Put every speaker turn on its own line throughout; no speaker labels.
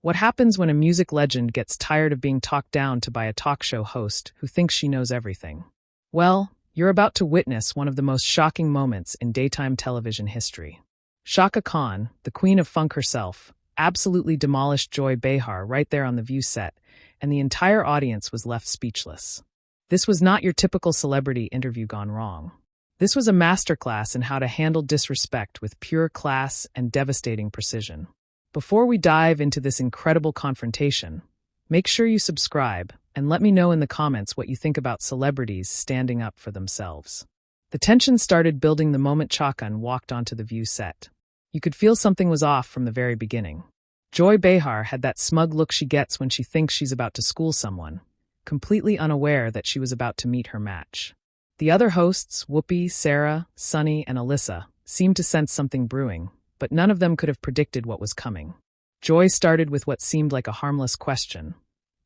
What happens when a music legend gets tired of being talked down to by a talk show host who thinks she knows everything? Well, you're about to witness one of the most shocking moments in daytime television history. Chaka Khan, the queen of funk herself, absolutely demolished Joy Behar right there on the View set, and the entire audience was left speechless. This was not your typical celebrity interview gone wrong. This was a masterclass in how to handle disrespect with pure class and devastating precision. Before we dive into this incredible confrontation, make sure you subscribe and let me know in the comments what you think about celebrities standing up for themselves. The tension started building the moment Chaka Khan walked onto the View set. You could feel something was off from the very beginning. Joy Behar had that smug look she gets when she thinks she's about to school someone, completely unaware that she was about to meet her match. The other hosts, Whoopi, Sarah, Sunny, and Alyssa, seemed to sense something brewing, but none of them could have predicted what was coming. Joy started with what seemed like a harmless question,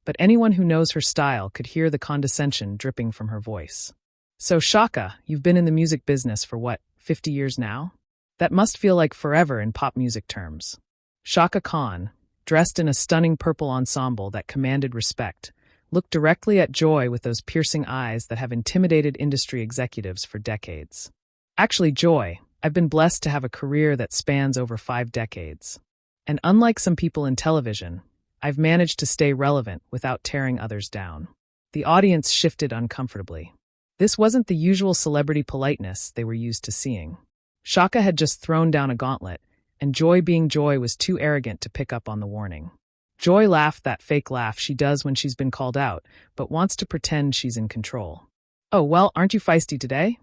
but anyone who knows her style could hear the condescension dripping from her voice. So Chaka, you've been in the music business for what, 50 years now? That must feel like forever in pop music terms. Chaka Khan, dressed in a stunning purple ensemble that commanded respect, looked directly at Joy with those piercing eyes that have intimidated industry executives for decades. Actually, Joy, I've been blessed to have a career that spans over 5 decades. And unlike some people in television, I've managed to stay relevant without tearing others down. The audience shifted uncomfortably. This wasn't the usual celebrity politeness they were used to seeing. Chaka had just thrown down a gauntlet, and Joy being Joy was too arrogant to pick up on the warning. Joy laughed that fake laugh she does when she's been called out, but wants to pretend she's in control. Oh, well, aren't you feisty today?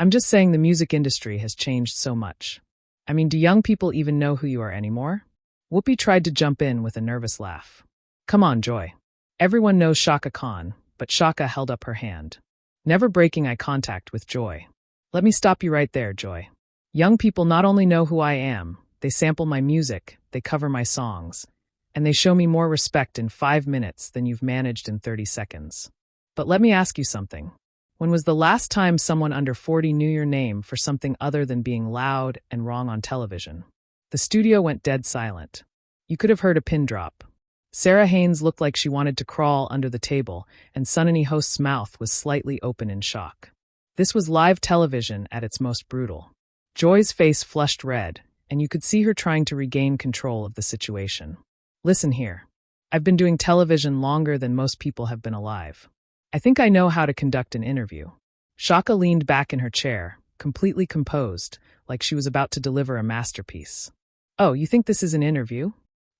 I'm just saying the music industry has changed so much. I mean, do young people even know who you are anymore? Whoopi tried to jump in with a nervous laugh. Come on, Joy. Everyone knows Chaka Khan, but Chaka held up her hand, never breaking eye contact with Joy. Let me stop you right there, Joy. Young people not only know who I am, they sample my music, they cover my songs, and they show me more respect in 5 minutes than you've managed in 30 seconds. But let me ask you something. When was the last time someone under 40 knew your name for something other than being loud and wrong on television? The studio went dead silent. You could have heard a pin drop. Sarah Haynes looked like she wanted to crawl under the table, and Sunny host's mouth was slightly open in shock. This was live television at its most brutal. Joy's face flushed red, and you could see her trying to regain control of the situation. Listen here. I've been doing television longer than most people have been alive. I think I know how to conduct an interview. Chaka leaned back in her chair, completely composed, like she was about to deliver a masterpiece. Oh, you think this is an interview?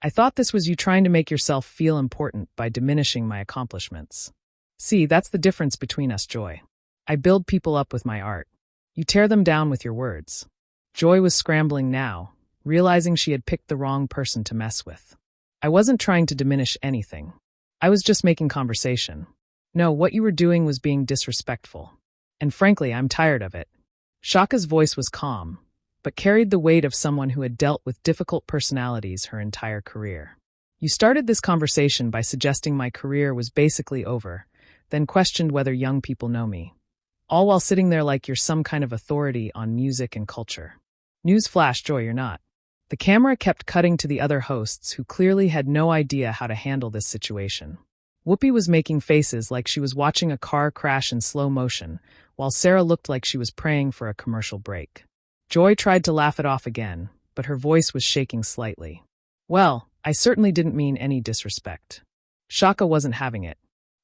I thought this was you trying to make yourself feel important by diminishing my accomplishments. See, that's the difference between us, Joy. I build people up with my art. You tear them down with your words. Joy was scrambling now, realizing she had picked the wrong person to mess with. I wasn't trying to diminish anything. I was just making conversation. No, what you were doing was being disrespectful. And frankly, I'm tired of it. Chaka's voice was calm, but carried the weight of someone who had dealt with difficult personalities her entire career. You started this conversation by suggesting my career was basically over, then questioned whether young people know me. All while sitting there like you're some kind of authority on music and culture. Newsflash, Joy, you're not. The camera kept cutting to the other hosts who clearly had no idea how to handle this situation. Whoopi was making faces like she was watching a car crash in slow motion, while Sarah looked like she was praying for a commercial break. Joy tried to laugh it off again, but her voice was shaking slightly. Well, I certainly didn't mean any disrespect. Chaka wasn't having it.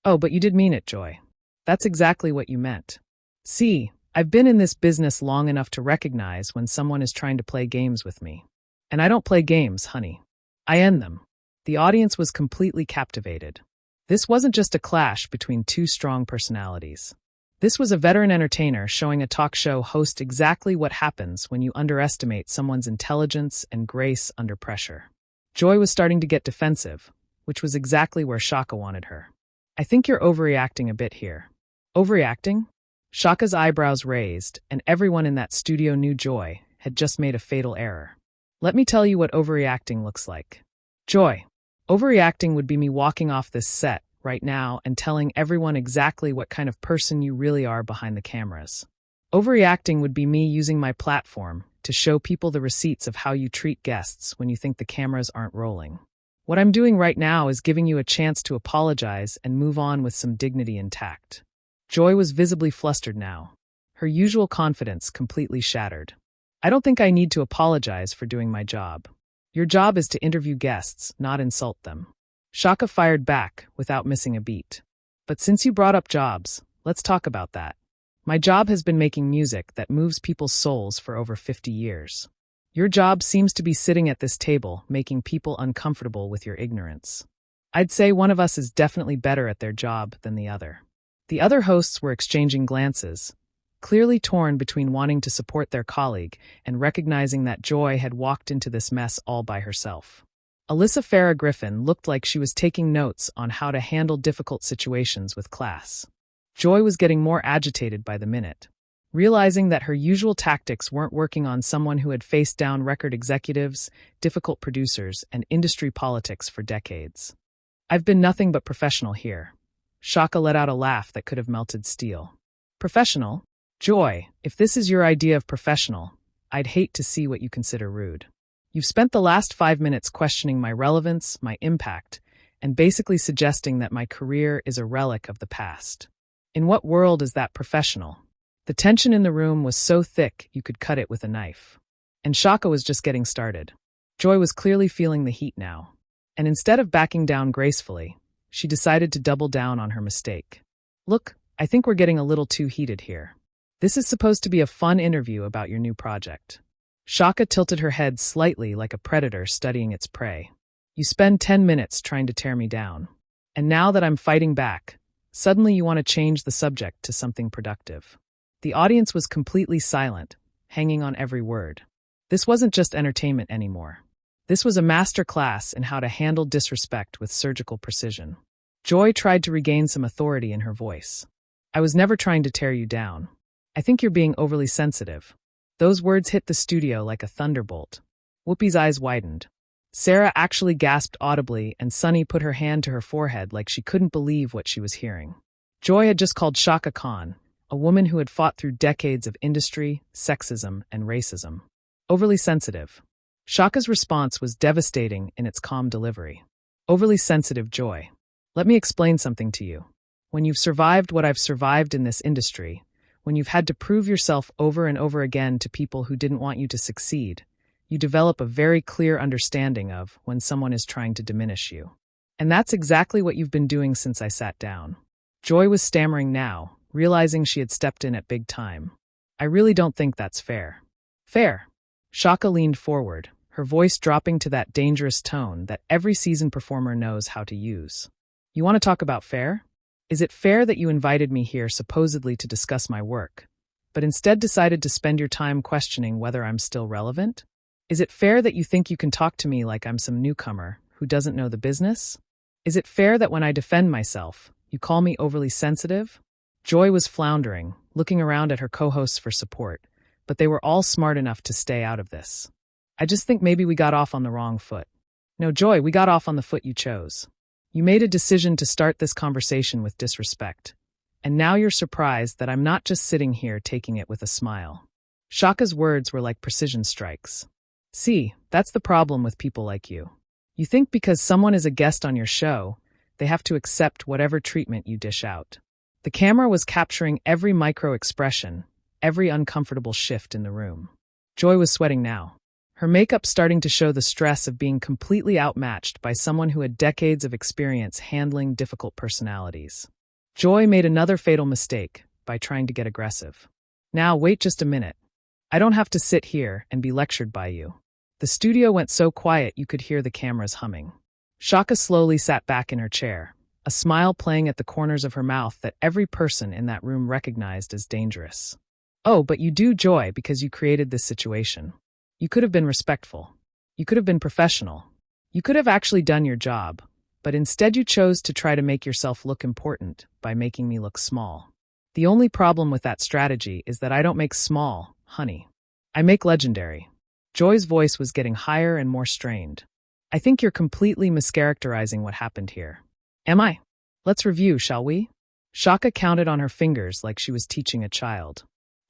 Oh, but you did mean it, Joy. That's exactly what you meant. See, I've been in this business long enough to recognize when someone is trying to play games with me. And I don't play games, honey. I end them. The audience was completely captivated. This wasn't just a clash between two strong personalities. This was a veteran entertainer showing a talk show host exactly what happens when you underestimate someone's intelligence and grace under pressure. Joy was starting to get defensive, which was exactly where Chaka wanted her. I think you're overreacting a bit here. Overreacting? Chaka's eyebrows raised, and everyone in that studio knew Joy had just made a fatal error. Let me tell you what overreacting looks like. Joy, overreacting would be me walking off this set right now and telling everyone exactly what kind of person you really are behind the cameras. Overreacting would be me using my platform to show people the receipts of how you treat guests when you think the cameras aren't rolling. What I'm doing right now is giving you a chance to apologize and move on with some dignity intact. Joy was visibly flustered now, her usual confidence completely shattered. I don't think I need to apologize for doing my job. Your job is to interview guests, not insult them. Chaka fired back without missing a beat. But since you brought up jobs, let's talk about that. My job has been making music that moves people's souls for over 50 years. Your job seems to be sitting at this table, making people uncomfortable with your ignorance. I'd say one of us is definitely better at their job than the other. The other hosts were exchanging glances, clearly torn between wanting to support their colleague and recognizing that Joy had walked into this mess all by herself. Alyssa Farah Griffin looked like she was taking notes on how to handle difficult situations with class. Joy was getting more agitated by the minute, realizing that her usual tactics weren't working on someone who had faced down record executives, difficult producers, and industry politics for decades. I've been nothing but professional here. Chaka let out a laugh that could have melted steel. Professional? Joy, if this is your idea of professional, I'd hate to see what you consider rude. You've spent the last 5 minutes questioning my relevance, my impact, and basically suggesting that my career is a relic of the past. In what world is that professional? The tension in the room was so thick you could cut it with a knife. And Chaka was just getting started. Joy was clearly feeling the heat now. And instead of backing down gracefully, she decided to double down on her mistake. Look, I think we're getting a little too heated here. This is supposed to be a fun interview about your new project. Chaka tilted her head slightly like a predator studying its prey. You spend 10 minutes trying to tear me down. And now that I'm fighting back, suddenly you want to change the subject to something productive. The audience was completely silent, hanging on every word. This wasn't just entertainment anymore. This was a master class in how to handle disrespect with surgical precision. Joy tried to regain some authority in her voice. I was never trying to tear you down. I think you're being overly sensitive. Those words hit the studio like a thunderbolt. Whoopi's eyes widened. Sarah actually gasped audibly, and Sunny put her hand to her forehead like she couldn't believe what she was hearing. Joy had just called Chaka Khan, a woman who had fought through decades of industry, sexism, and racism, overly sensitive. Chaka's response was devastating in its calm delivery. Overly sensitive Joy. Let me explain something to you. When you've survived what I've survived in this industry, when you've had to prove yourself over and over again to people who didn't want you to succeed, you develop a very clear understanding of when someone is trying to diminish you. And that's exactly what you've been doing since I sat down. Joy was stammering now, realizing she had stepped in at big time. I really don't think that's fair. Fair? Chaka leaned forward, her voice dropping to that dangerous tone that every seasoned performer knows how to use. You want to talk about fair? Is it fair that you invited me here supposedly to discuss my work, but instead decided to spend your time questioning whether I'm still relevant? Is it fair that you think you can talk to me like I'm some newcomer who doesn't know the business? Is it fair that when I defend myself, you call me overly sensitive? Joy was floundering, looking around at her co-hosts for support, but they were all smart enough to stay out of this. I just think maybe we got off on the wrong foot. No, Joy, we got off on the foot you chose. You made a decision to start this conversation with disrespect, and now you're surprised that I'm not just sitting here taking it with a smile. Chaka's words were like precision strikes. See, that's the problem with people like you. You think because someone is a guest on your show, they have to accept whatever treatment you dish out. The camera was capturing every micro-expression, every uncomfortable shift in the room. Joy was sweating now, her makeup starting to show the stress of being completely outmatched by someone who had decades of experience handling difficult personalities. Joy made another fatal mistake by trying to get aggressive. Now, wait just a minute. I don't have to sit here and be lectured by you. The studio went so quiet you could hear the cameras humming. Chaka slowly sat back in her chair, a smile playing at the corners of her mouth that every person in that room recognized as dangerous. Oh, but you do, Joy, because you created this situation. You could have been respectful. You could have been professional. You could have actually done your job, but instead you chose to try to make yourself look important by making me look small. The only problem with that strategy is that I don't make small, honey. I make legendary. Joy's voice was getting higher and more strained. I think you're completely mischaracterizing what happened here. Am I? Let's review, shall we? Chaka counted on her fingers like she was teaching a child.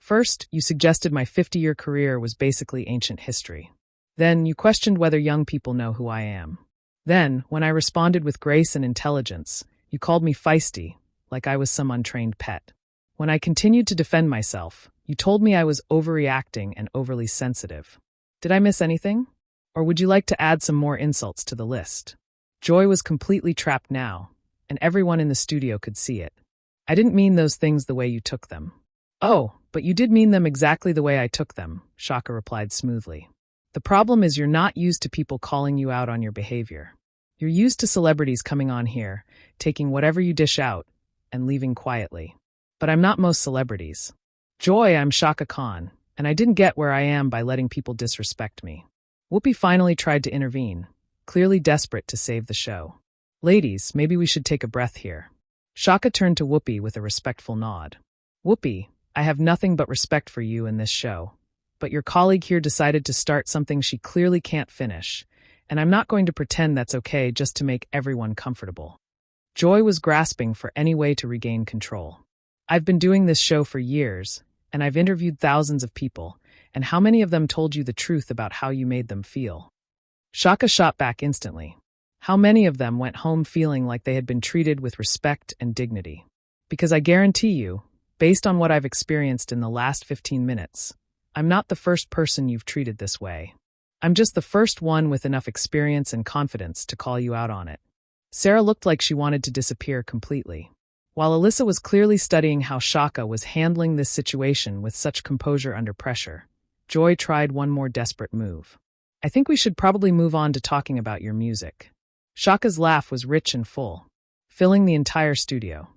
First, you suggested my 50-year career was basically ancient history. Then, you questioned whether young people know who I am. Then, when I responded with grace and intelligence, you called me feisty, like I was some untrained pet. When I continued to defend myself, you told me I was overreacting and overly sensitive. Did I miss anything? Or would you like to add some more insults to the list? Joy was completely trapped now, and everyone in the studio could see it. I didn't mean those things the way you took them. Oh, but you did mean them exactly the way I took them, Chaka replied smoothly. The problem is you're not used to people calling you out on your behavior. You're used to celebrities coming on here, taking whatever you dish out, and leaving quietly. But I'm not most celebrities. Joy, I'm Chaka Khan, and I didn't get where I am by letting people disrespect me. Whoopi finally tried to intervene, clearly desperate to save the show. Ladies, maybe we should take a breath here. Chaka turned to Whoopi with a respectful nod. Whoopi, I have nothing but respect for you in this show. But your colleague here decided to start something she clearly can't finish, and I'm not going to pretend that's okay just to make everyone comfortable. Joy was grasping for any way to regain control. I've been doing this show for years, and I've interviewed thousands of people, and how many of them told you the truth about how you made them feel? Chaka shot back instantly. How many of them went home feeling like they had been treated with respect and dignity? Because I guarantee you, based on what I've experienced in the last 15 minutes, I'm not the first person you've treated this way. I'm just the first one with enough experience and confidence to call you out on it. Sarah looked like she wanted to disappear completely. While Alyssa was clearly studying how Chaka was handling this situation with such composure under pressure, Joy tried one more desperate move. I think we should probably move on to talking about your music. Chaka's laugh was rich and full, filling the entire studio.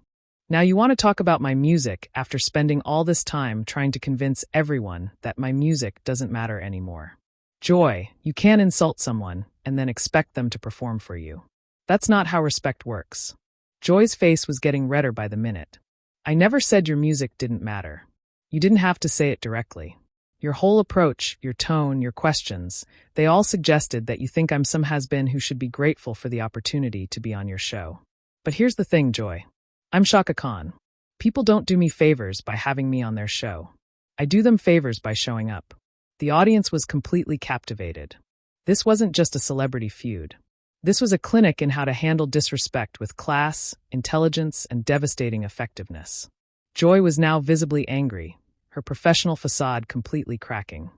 Now you want to talk about my music after spending all this time trying to convince everyone that my music doesn't matter anymore. Joy, you can't insult someone and then expect them to perform for you. That's not how respect works. Joy's face was getting redder by the minute. I never said your music didn't matter. You didn't have to say it directly. Your whole approach, your tone, your questions, they all suggested that you think I'm some has-been who should be grateful for the opportunity to be on your show. But here's the thing, Joy. I'm Chaka Khan. People don't do me favors by having me on their show. I do them favors by showing up. The audience was completely captivated. This wasn't just a celebrity feud. This was a clinic in how to handle disrespect with class, intelligence, and devastating effectiveness. Joy was now visibly angry, her professional facade completely cracking.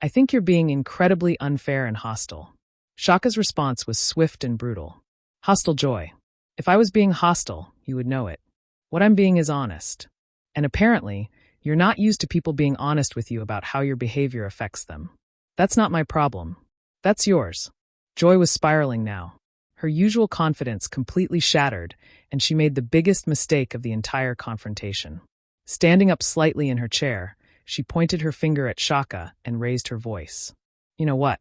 I think you're being incredibly unfair and hostile. Chaka's response was swift and brutal. Hostile, Joy. If I was being hostile, you would know it. What I'm being is honest. And apparently, you're not used to people being honest with you about how your behavior affects them. That's not my problem. That's yours. Joy was spiraling now. Her usual confidence completely shattered, and she made the biggest mistake of the entire confrontation. Standing up slightly in her chair, she pointed her finger at Chaka and raised her voice. You know what?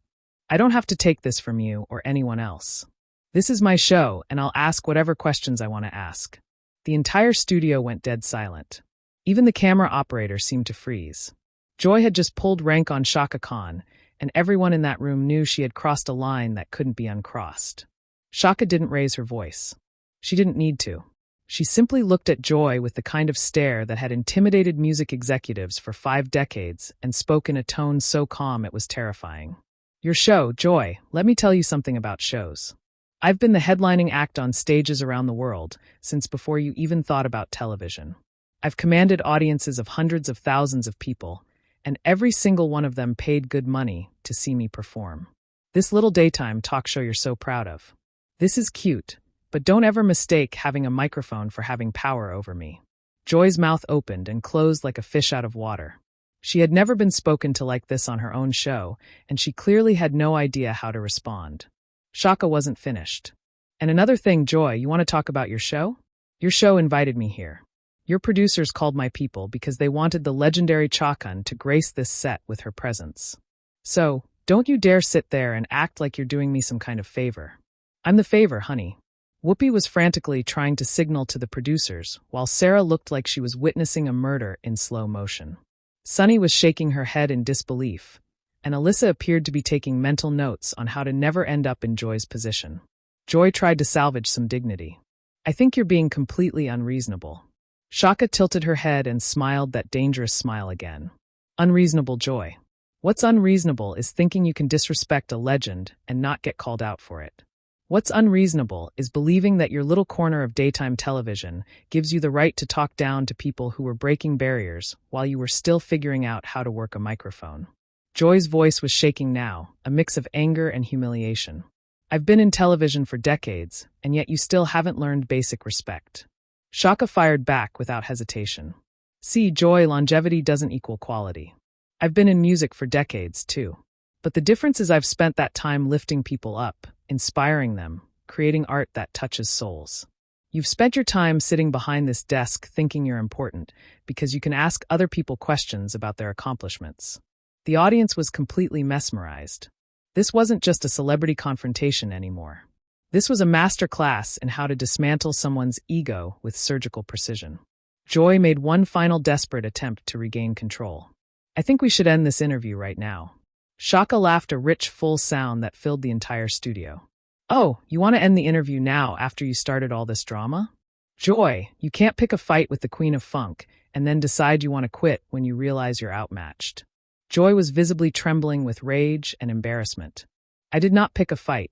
I don't have to take this from you or anyone else. This is my show, and I'll ask whatever questions I want to ask. The entire studio went dead silent. Even the camera operator seemed to freeze. Joy had just pulled rank on Chaka Khan, and everyone in that room knew she had crossed a line that couldn't be uncrossed. Chaka didn't raise her voice. She didn't need to. She simply looked at Joy with the kind of stare that had intimidated music executives for 5 decades and spoke in a tone so calm it was terrifying. Your show, Joy, let me tell you something about shows. I've been the headlining act on stages around the world since before you even thought about television. I've commanded audiences of hundreds of thousands of people, and every single one of them paid good money to see me perform. This little daytime talk show you're so proud of. This is cute, but don't ever mistake having a microphone for having power over me. Joy's mouth opened and closed like a fish out of water. She had never been spoken to like this on her own show, and she clearly had no idea how to respond. Chaka wasn't finished. And another thing, Joy, you want to talk about your show? Your show invited me here. Your producers called my people because they wanted the legendary Chaka Khan to grace this set with her presence. So, don't you dare sit there and act like you're doing me some kind of favor. I'm the favor, honey. Whoopi was frantically trying to signal to the producers, while Sarah looked like she was witnessing a murder in slow motion. Sunny was shaking her head in disbelief, and Alyssa appeared to be taking mental notes on how to never end up in Joy's position. Joy tried to salvage some dignity. I think you're being completely unreasonable. Chaka tilted her head and smiled that dangerous smile again. Unreasonable, Joy. What's unreasonable is thinking you can disrespect a legend and not get called out for it. What's unreasonable is believing that your little corner of daytime television gives you the right to talk down to people who were breaking barriers while you were still figuring out how to work a microphone. Joy's voice was shaking now, a mix of anger and humiliation. I've been in television for decades, and yet you still haven't learned basic respect. Chaka fired back without hesitation. See, Joy, longevity doesn't equal quality. I've been in music for decades, too. But the difference is I've spent that time lifting people up, inspiring them, creating art that touches souls. You've spent your time sitting behind this desk thinking you're important because you can ask other people questions about their accomplishments. The audience was completely mesmerized. This wasn't just a celebrity confrontation anymore. This was a master class in how to dismantle someone's ego with surgical precision. Joy made one final desperate attempt to regain control. I think we should end this interview right now. Chaka laughed, a rich, full sound that filled the entire studio. Oh, you want to end the interview now after you started all this drama? Joy, you can't pick a fight with the Queen of Funk and then decide you want to quit when you realize you're outmatched. Joy was visibly trembling with rage and embarrassment. I did not pick a fight.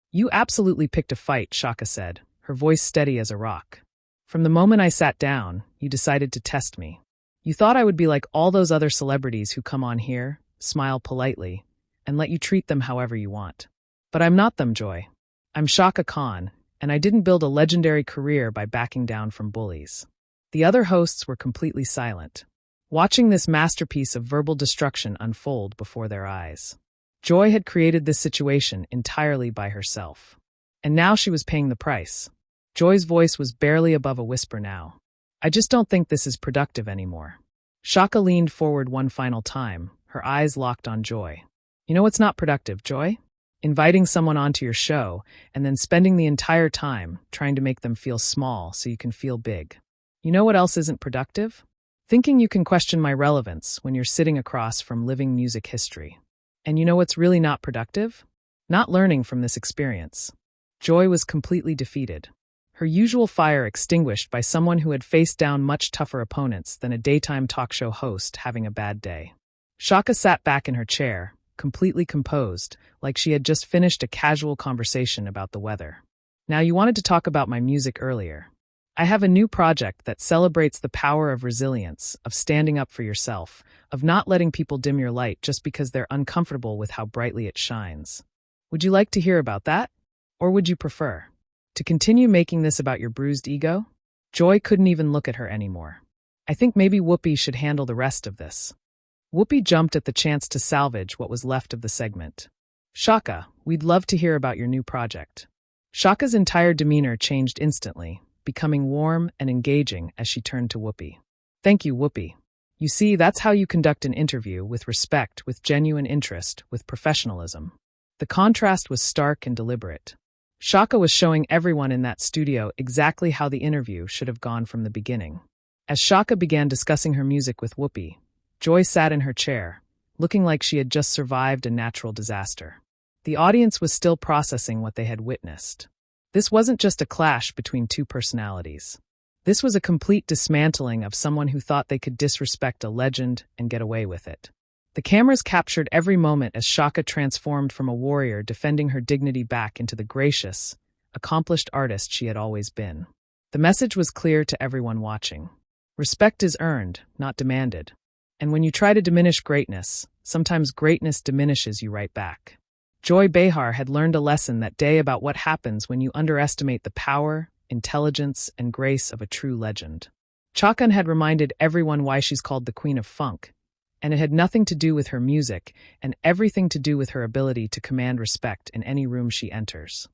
You absolutely picked a fight, Chaka said, her voice steady as a rock. From the moment I sat down, you decided to test me. You thought I would be like all those other celebrities who come on here, smile politely, and let you treat them however you want. But I'm not them, Joy. I'm Chaka Khan, and I didn't build a legendary career by backing down from bullies. The other hosts were completely silent, watching this masterpiece of verbal destruction unfold before their eyes. Joy had created this situation entirely by herself, and now she was paying the price. Joy's voice was barely above a whisper now. I just don't think this is productive anymore. Chaka leaned forward one final time, her eyes locked on Joy. You know what's not productive, Joy? Inviting someone onto your show and then spending the entire time trying to make them feel small so you can feel big. You know what else isn't productive? Thinking you can question my relevance when you're sitting across from living music history. And you know what's really not productive? Not learning from this experience. Joy was completely defeated. Her usual fire extinguished by someone who had faced down much tougher opponents than a daytime talk show host having a bad day. Chaka sat back in her chair, completely composed, like she had just finished a casual conversation about the weather. Now, you wanted to talk about my music earlier. I have a new project that celebrates the power of resilience, of standing up for yourself, of not letting people dim your light just because they're uncomfortable with how brightly it shines. Would you like to hear about that? Or would you prefer to continue making this about your bruised ego? Joy couldn't even look at her anymore. I think maybe Whoopi should handle the rest of this. Whoopi jumped at the chance to salvage what was left of the segment. Chaka, we'd love to hear about your new project. Chaka's entire demeanor changed instantly, becoming warm and engaging as she turned to Whoopi. Thank you, Whoopi. You see, that's how you conduct an interview, with respect, with genuine interest, with professionalism. The contrast was stark and deliberate. Chaka was showing everyone in that studio exactly how the interview should have gone from the beginning. As Chaka began discussing her music with Whoopi, Joy sat in her chair, looking like she had just survived a natural disaster. The audience was still processing what they had witnessed. This wasn't just a clash between two personalities. This was a complete dismantling of someone who thought they could disrespect a legend and get away with it. The cameras captured every moment as Chaka transformed from a warrior defending her dignity back into the gracious, accomplished artist she had always been. The message was clear to everyone watching. Respect is earned, not demanded. And when you try to diminish greatness, sometimes greatness diminishes you right back. Joy Behar had learned a lesson that day about what happens when you underestimate the power, intelligence, and grace of a true legend. Chaka had reminded everyone why she's called the Queen of Funk, and it had nothing to do with her music and everything to do with her ability to command respect in any room she enters.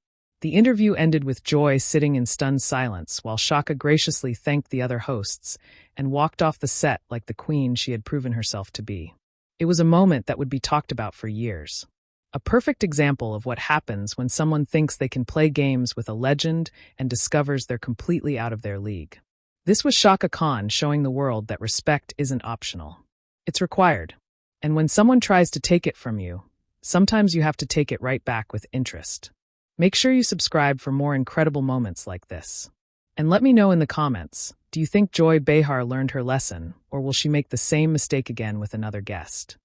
The interview ended with Joy sitting in stunned silence while Chaka graciously thanked the other hosts and walked off the set like the queen she had proven herself to be. It was a moment that would be talked about for years. A perfect example of what happens when someone thinks they can play games with a legend and discovers they're completely out of their league. This was Chaka Khan showing the world that respect isn't optional. It's required. And when someone tries to take it from you, sometimes you have to take it right back with interest. Make sure you subscribe for more incredible moments like this. And let me know in the comments, do you think Joy Behar learned her lesson, or will she make the same mistake again with another guest?